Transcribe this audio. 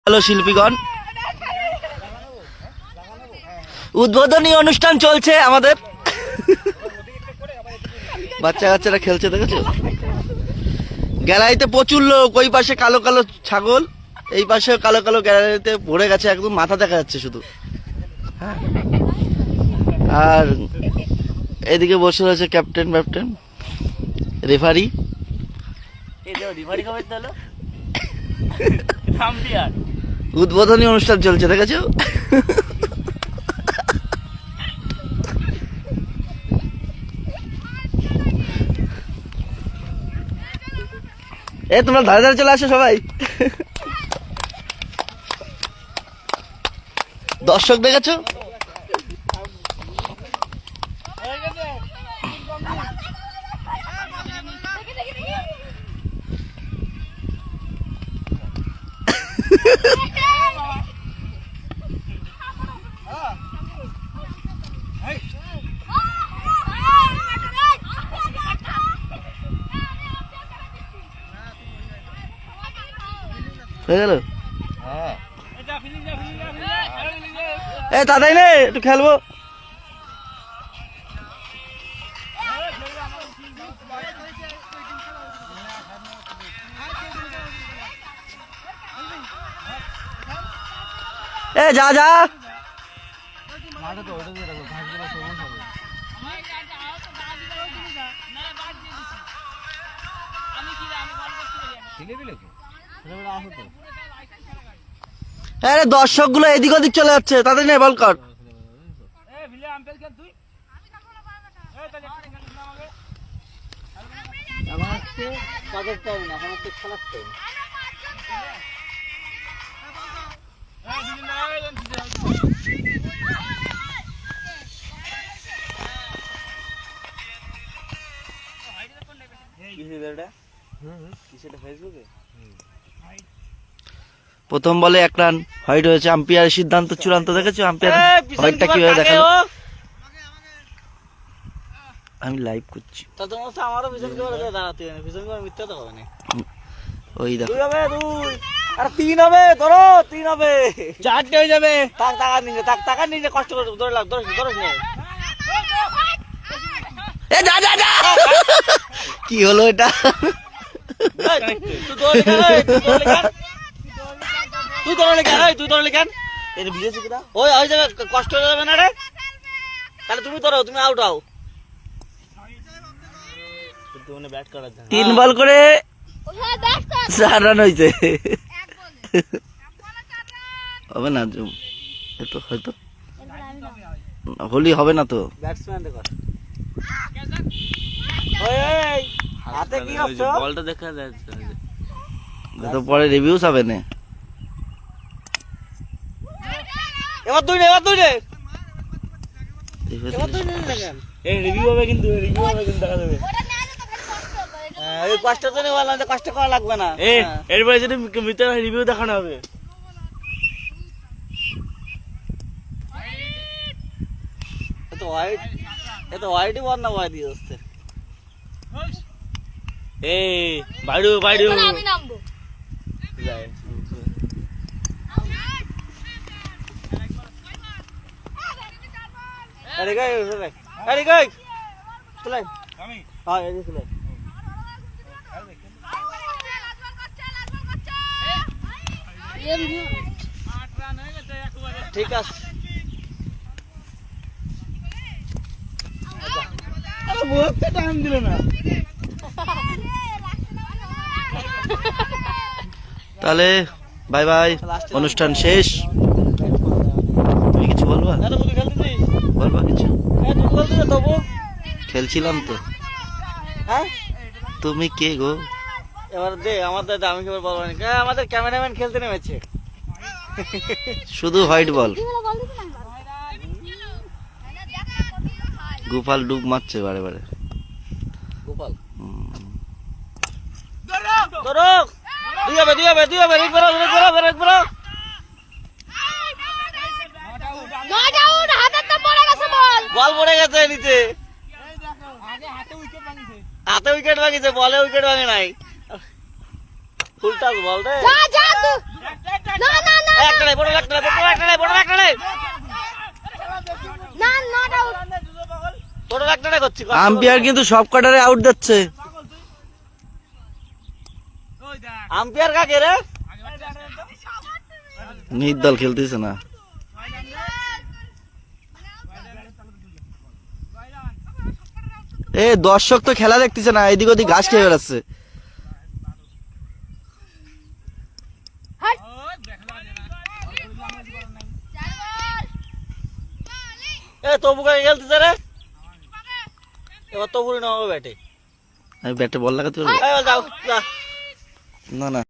Hello শিল্পীগণ, উদ্বোধনী অনুষ্ঠান চলছে আমাদের। বাচ্চা কাচ্চারা খেলছে, দেখেছো? গ্যালারিতে প্রচুর লোক। ওই পাশে কালো কালো ছাগল, এই পাশে কালো কালো, গ্যালারিতে ভরে গেছে, একদম মাথা দেখা যাচ্ছে শুধু। হ্যাঁ, আর এদিকে বসে রয়েছে ক্যাপ্টেন ম্যাপ্টেন, রেফারি। উদ্বোধনী অনুষ্ঠান চলছে, দেখেছো? তোমরা ধারে ধারে চলে আসো সবাই। দর্শক দেখেছো? হয়ে গেল? তাড়াতাড়ি নে, একটু খেলবো। যা যা। দর্শক গুলো এদিক ওদিক চলে যাচ্ছে, তাদের নেই বল কর। প্রথম বলে 1 রান, হোয়াইট হয়েছে। আম্পায়ারের সিদ্ধান্ত চূড়ান্ত, দেখেছো? আম্পায়ার হোয়াইটটা কিভাবে দেখালো। আমি লাইভ করছি। ওই দেখো, 3 হবে, ধরো 3 হবে, 4টে হয়ে যাবে। টাকা নিয়ে কষ্ট করে ধরে লাগ, ধরো কি হলো এটা? তুই ধরলে কেন? ওই হয়ে যাবে, কষ্ট হয়ে যাবে না রে। তাহলে তুমি ধরো, তুমি আউট হও। 3 বল করে 4 রান হয়েছে। হবে না তো, হয়তো হোলি হবে না তো। হাতে কি ভাবছো? বলটা দেখা যাচ্ছে তো, পরে রিভিউস হবে না। এবার তুই নে এই রিভিউ হবে, কিন্তু দেখা যাবে। এই কষ্ট তো নেই, বললাম যে কষ্ট করা লাগবে না। এরপরে যদি ভিতরে রিভিউ দেখানো হবে। হোয়াইটই বন্যা ভয় দিয়ে যাচ্ছে। বাইডু আমি নামবো। ঠিক আছে, টাইম দিল না। তাহলে বাই বাই, অনুষ্ঠান শেষ। তুমি কিছু বলবা? কিছু? খেলছিলাম তো। তুমি কে গো? এবার দে আমাদের, আমি কি বলবো, আমাদের ক্যামেরাম্যান খেলতে নেমেছে। শুধু হোয়াইট বল। গোপাল ডুব মারছে বারে বারে। গোপাল বল পড়ে গেছে নিচে। হাতে উইকেট ভাঙিছে, বলে উইকেট ভাঙে নাই। ফুল টাচ বল রে। আম্পায়ার কিন্তু সব কটারে আউট দিচ্ছে। আম্পায়ার কাকে রে? নির্দল খেলতেছে না। এ দর্শক তো খেলা দেখতেছে না, এদিক ওদিক ঘাস খেয়ে বেড়াচ্ছে। তবু কাকে খেলতেছে রে? এবার তবুরি না ব্যাটে। আমি ব্যাটে বল লাগাতে পারবো? যাও যা। না না।